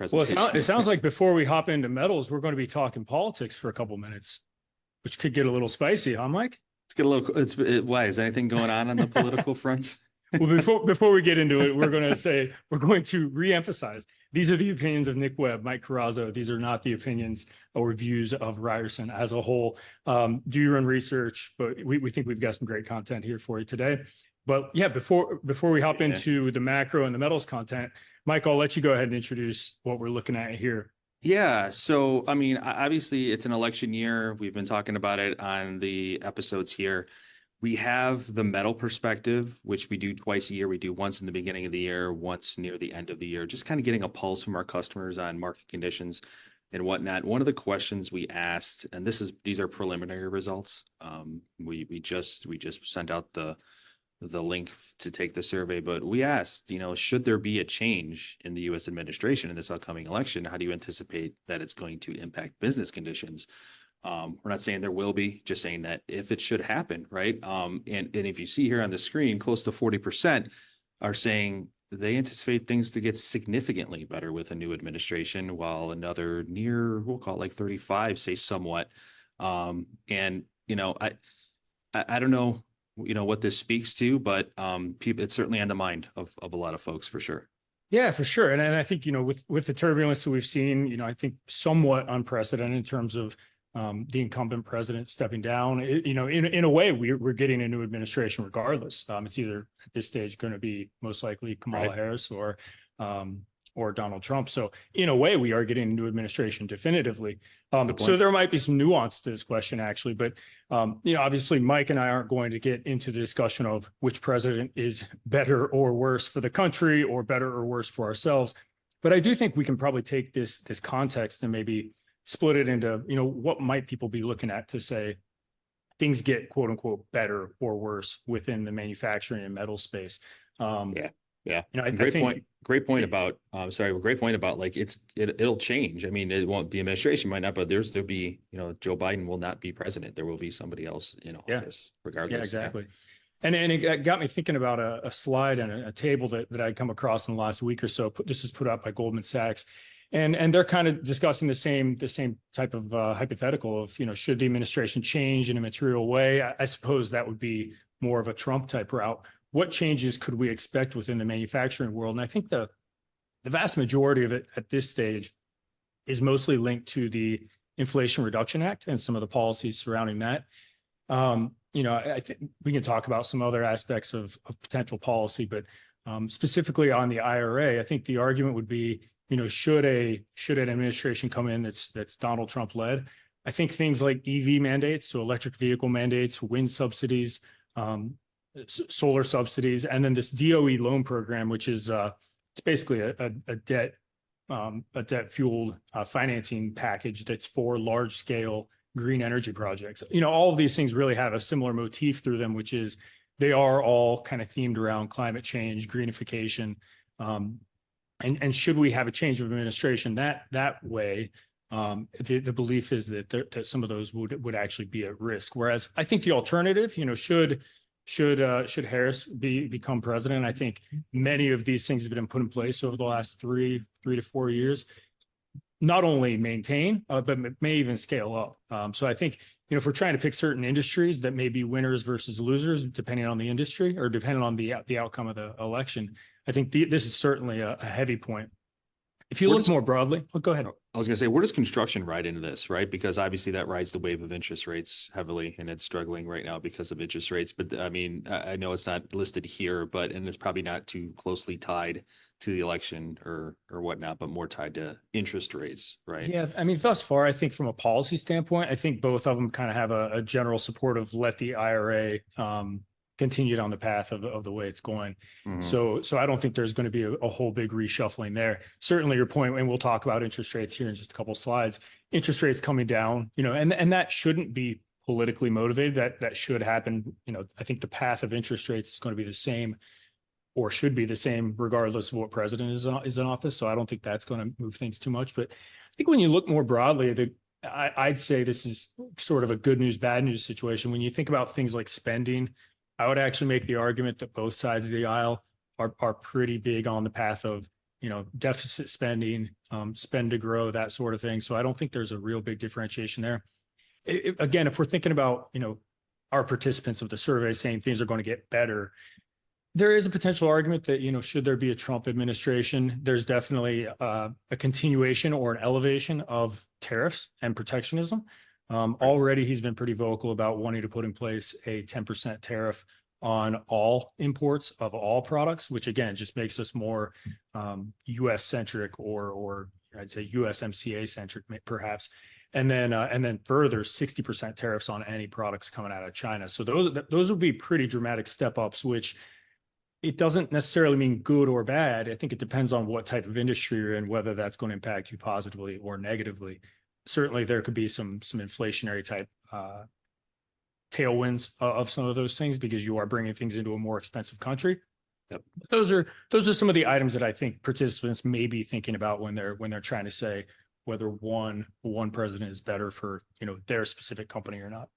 Well, presentation. it sounds like before we hop into metals, we're going to be talking politics for a couple minutes, which could get a little spicy, huh, Mike? Let's get a little. Why is anything going on the political front? Well, before we get into it, we're going to reemphasize these are the opinions of Nick Webb, Mike Carrazzo. These are not the opinions or views of Ryerson as a whole. Do your own research, but we think we've got some great content here for you today. But yeah, before we hop into the macro and the metals content, Mike, I'll let you go ahead and introduce what we're looking at here. Yeah. So, I mean, obviously, it's an election year. We've been talking about it on the episodes here. We have the metal perspective, which we do twice a year. We do once in the beginning of the year, once near the end of the year, just kind of getting a pulse from our customers on market conditions and whatnot. One of the questions we asked, and these are preliminary results. We just sent out the link to take the survey, but we asked, should there be a change in the U.S. administration in this upcoming election? How do you anticipate that it's going to impact business conditions? We're not saying there will be, just saying that if it should happen, right? And if you see here on the screen, close to 40% are saying they anticipate things to get significantly better with a new administration, while another we'll call it like 35 say somewhat. And I don't know, what this speaks to, but it's certainly on the mind of a lot of folks for sure. Yeah, for sure. And I think, with the turbulence that we've seen, I think somewhat unprecedented in terms of the incumbent president stepping down. In a way, we're getting a new administration regardless. It's either at this stage going to be most likely Kamala Harris or Donald Trump. So in a way, we are getting a new administration definitively. So there might be some nuance to this question, actually. But, obviously, Mike and I aren't going to get into the discussion of which president is better or worse for the country or better or worse for ourselves. But I do think we can probably take this context and maybe split it into, what might people be looking at to say things get quote unquote better or worse within the manufacturing and metal space. Yeah. Great point about like it'll change. I mean, it won't, the administration might not, but there'll be, Joe Biden will not be president. There will be somebody else in office regardless. Yeah, exactly. Yeah. And it got me thinking about a slide and a table that I'd come across in the last week or so. This is put out by Goldman Sachs. And they're kind of discussing the same type of hypothetical of, should the administration change in a material way? I suppose that would be more of a Trump type route. What changes could we expect within the manufacturing world? And I think the vast majority of it at this stage is mostly linked to the Inflation Reduction Act and some of the policies surrounding that. I think we can talk about some other aspects of potential policy, but specifically on the IRA, I think the argument would be, should an administration come in that's Donald Trump led? I think things like EV mandates, so electric vehicle mandates, wind subsidies, solar subsidies, and then this DOE loan program, which is it's basically a debt fueled financing package that's for large scale green energy projects. All of these things really have a similar motif through them, which is they are all kind of themed around climate change, greenification. And should we have a change of administration that way, the belief is that some of those would actually be at risk. Whereas I think the alternative, should Harris become president, I think many of these things have been put in place over the last 3 to 4 years, not only maintain, but may even scale up. So I think, if we're trying to pick certain industries that may be winners versus losers, depending on the industry or depending on the outcome of the election, I think this is certainly a heavy point. If you look more broadly, go ahead. I was going to say, where does construction ride into this, right? Because obviously that rides the wave of interest rates heavily, and it's struggling right now because of interest rates. But I mean, I know it's not listed here, and it's probably not too closely tied to the election or whatnot, but more tied to interest rates, right? Yeah, I mean, thus far, I think from a policy standpoint, I think both of them kind of have a general support of let the IRA continued on the path of the way it's going. Mm-hmm. So I don't think there's going to be a whole big reshuffling there. Certainly your point, and we'll talk about interest rates here in just a couple of slides, interest rates coming down, and that shouldn't be politically motivated. That should happen. I think the path of interest rates is going to be the same or should be the same regardless of what president is in office. So I don't think that's going to move things too much. But I think when you look more broadly, I'd say this is sort of a good news, bad news situation. When you think about things like spending, I would actually make the argument that both sides of the aisle are pretty big on the path of, deficit spending, spend to grow, that sort of thing. So I don't think there's a real big differentiation there. Again, if we're thinking about, our participants of the survey saying things are going to get better, there is a potential argument that, should there be a Trump administration, there's definitely a continuation or an elevation of tariffs and protectionism. Already he's been pretty vocal about wanting to put in place a 10% tariff on all imports of all products, which again, just makes us more US centric or I'd say USMCA centric perhaps. And then further 60% tariffs on any products coming out of China. So those would be pretty dramatic step ups, which it doesn't necessarily mean good or bad. I think it depends on what type of industry you're in, whether that's going to impact you positively or negatively. Certainly there could be some inflationary type tailwinds of some of those things because you are bringing things into a more expensive country. Yep. Those are some of the items that I think participants may be thinking about when they're trying to say whether one president is better for, their specific company or not.